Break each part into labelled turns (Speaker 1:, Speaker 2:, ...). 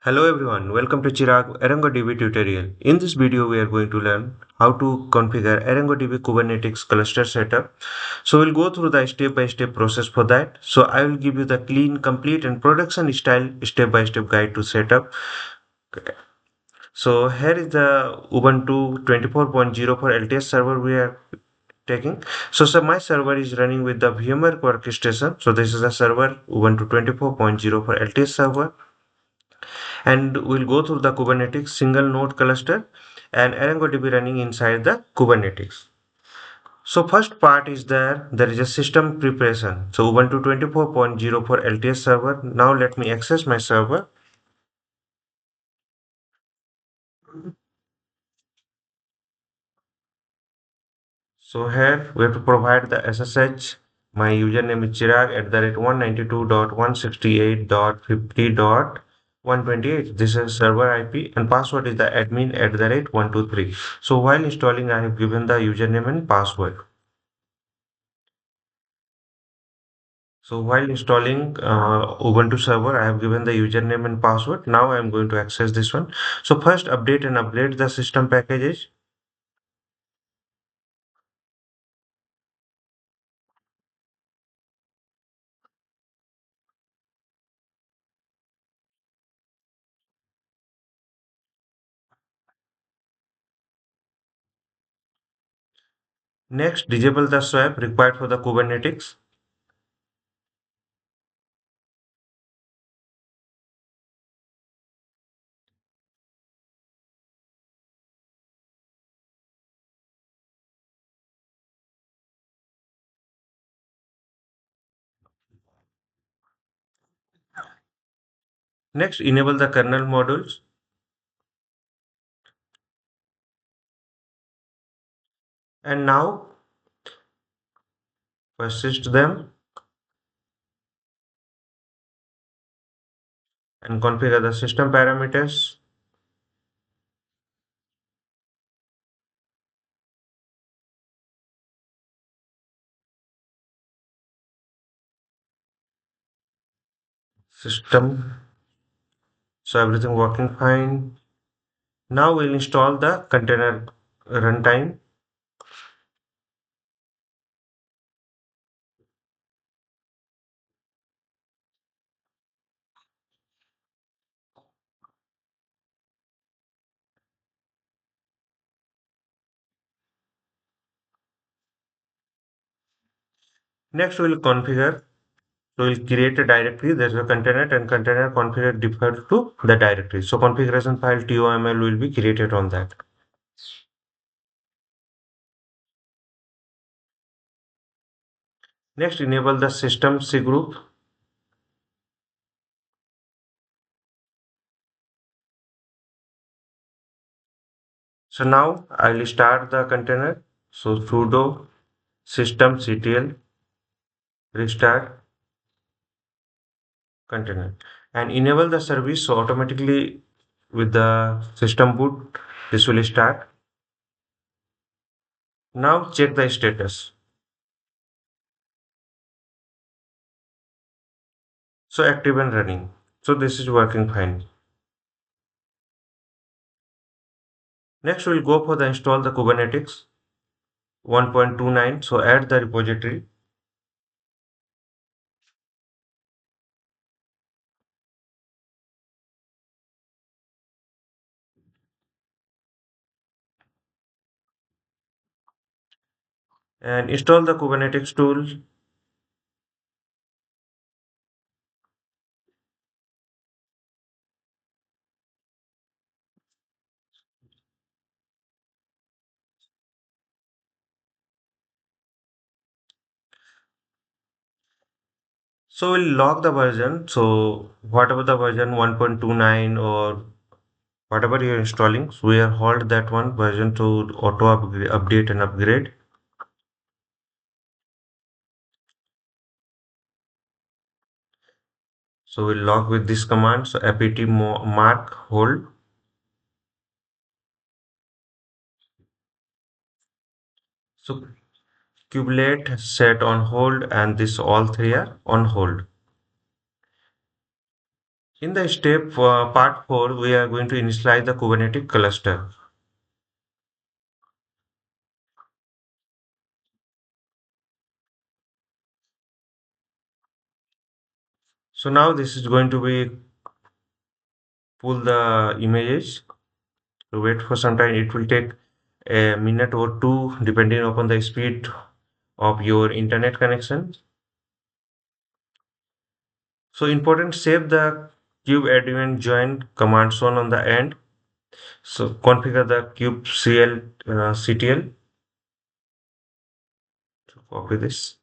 Speaker 1: Hello everyone, welcome to Chirag ArangoDB tutorial. In this video, we are going to learn how to configure ArangoDB Kubernetes cluster setup. So we'll go through the step-by-step process for that. So I will give you the clean, complete and production style step-by-step guide to setup. So here is the Ubuntu 24.04 LTS server we are taking. So my server is running with the VMware orchestration. So this is the server Ubuntu 24.04 LTS server, and we'll go through the Kubernetes single node cluster and ArangoDB running inside the Kubernetes. So first part is there is a system preparation. So Ubuntu 24.04 LTS server. Now let me access my server. So here we have to provide the SSH. My username is Chirag at the rate 192.168.50.128. This is server IP and password is the admin at the rate 123. So while installing, I have given the username and password. So while installing Ubuntu server, I have given the username and password. Now I am going to access this one. So first update and upgrade the system packages. Next, disable the swap required for the Kubernetes. Next, enable the kernel modules. And now persist them and configure the system parameters. System. So everything working fine. Now we'll install the container runtime. Next, we'll configure. So we'll create a directory. There's a container and container configure default to the directory. So configuration file toml will be created on that. Next, enable the system C group. So now I'll start the container. So sudo systemctl restart container and enable the service. So automatically with the system boot, this will start. Now check the status. So active and running. So this is working fine. Next, we'll go for the install the Kubernetes 1.29. So add the repository. And install the Kubernetes tool. So we'll log the version. So whatever the version 1.29 or whatever you're installing, so we are hold that one version to auto update and upgrade. So we'll log with this command. So apt mark hold. So kubelet set on hold and this all three are on hold. In the step part 4, we are going to initialize the Kubernetes cluster. So now this is going to be pull the images. So wait for some time. It will take a minute or two depending upon the speed of your internet connection. So important, save the kubeadmin join command shown on the end. So configure the kubectl ctl. So copy this.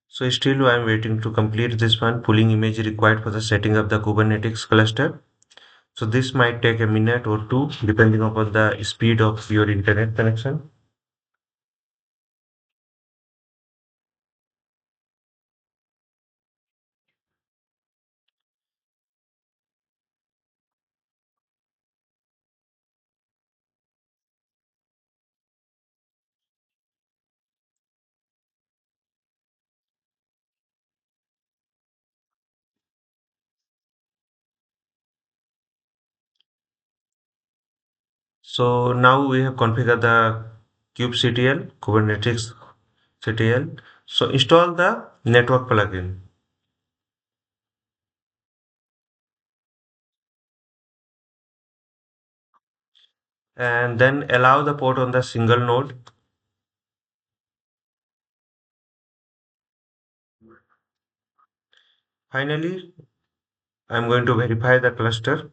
Speaker 1: So still I am waiting to complete this one. Pulling image required for the setting up the Kubernetes cluster. So this might take a minute or two depending upon the speed of your internet connection. So now we have configured the kubectl Kubernetes ctl. So install the network plugin and then allow the port on the single node. Finally, I'm going to verify the cluster.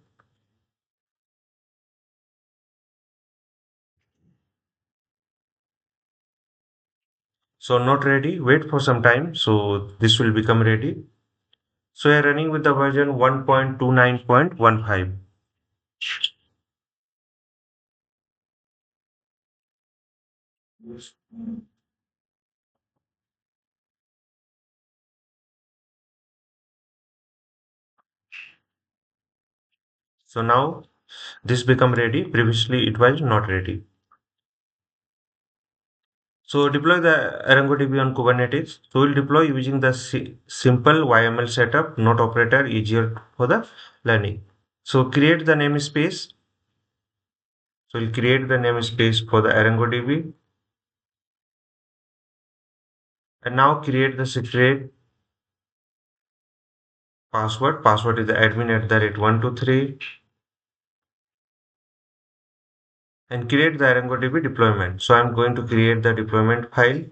Speaker 1: So not ready, wait for some time. So this will become ready. So we are running with the version 1.29.15. So now this become ready. Previously it was not ready. So deploy the ArangoDB on Kubernetes. So we'll deploy using the simple YML setup, not operator, easier for the learning. So create the namespace. So we'll create the namespace for the ArangoDB. And now create the secret password. Password is the admin@123 and create the ArangoDB deployment. So I'm going to create the deployment file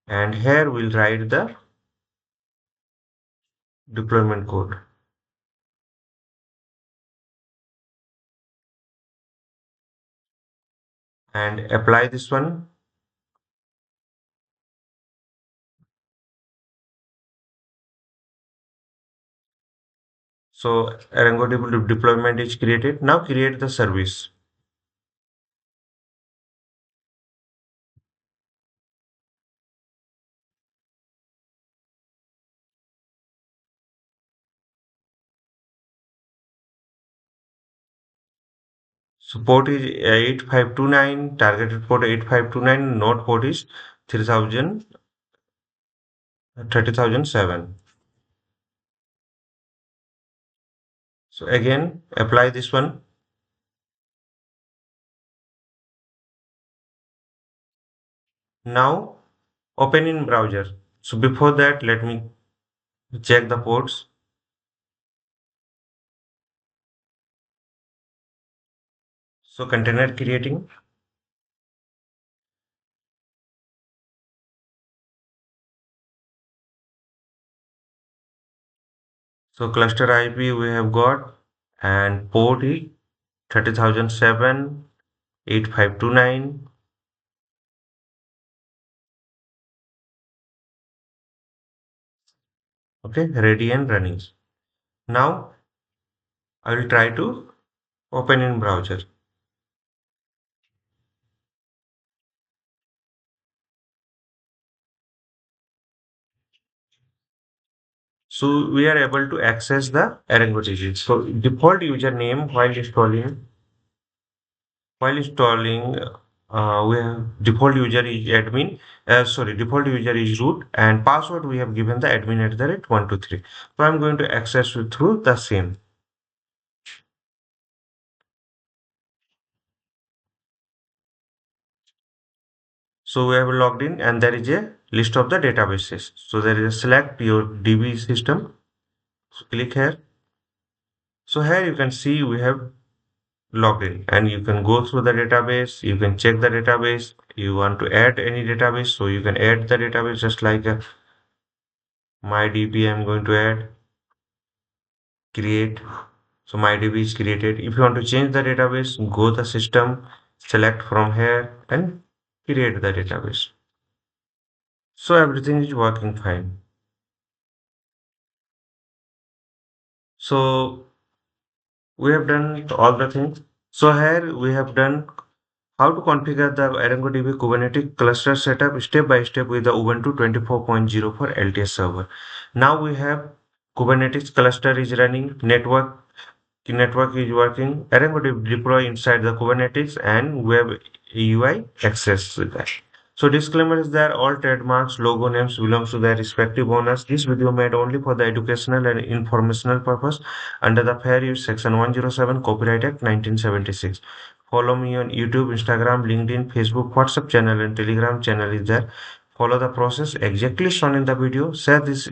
Speaker 1: and here we'll write the deployment code and apply this one. So ArangoDB deployment is created. Now create the service. So port is 8529, targeted port 8529, node port is 3000, 30,007. So again, apply this one. Now open in browser. So before that, let me check the ports. So container creating. So cluster IP we have got and port is 30,007, 8529. Okay, ready and running. Now I will try to open in browser. So we are able to access the ArangoDB. So default username while installing, we have default user is admin. Sorry, default user is root, and password we have given the admin at the rate 123. So I'm going to access it through the same. So we have logged in, and there is a list of the databases. So there is a select your DB system. So click here. So here you can see we have logged in, and you can go through the database. You can check the database. You want to add any database, so you can add the database just like my DB. I'm going to add create. So my DB is created. If you want to change the database, go the system, select from here, and create the database. So everything is working fine. So we have done all the things. So here we have done how to configure the ArangoDB Kubernetes cluster setup step by step with the Ubuntu 24.04 LTS server. Now we have Kubernetes cluster is running, network is working, ArangoDB deploy inside the Kubernetes, and web UI access with that. So disclaimer is that all trademarks, logo names belongs to their respective owners. This video made only for the educational and informational purpose under the Fair Use Section 107 Copyright Act 1976. Follow me on YouTube, Instagram, LinkedIn, Facebook, WhatsApp channel, and Telegram channel is there. Follow the process exactly shown in the video. Share this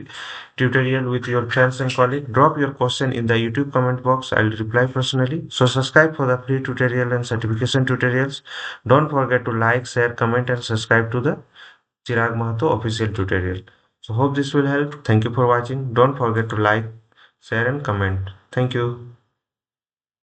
Speaker 1: tutorial with your friends and colleagues. Drop your question in the YouTube comment box. I'll reply personally. So subscribe for the free tutorial and certification tutorials. Don't forget to like, share, comment, and subscribe to the Chirag Mahto official tutorial. So hope this will help. Thank you for watching. Don't forget to like, share, and comment. Thank you.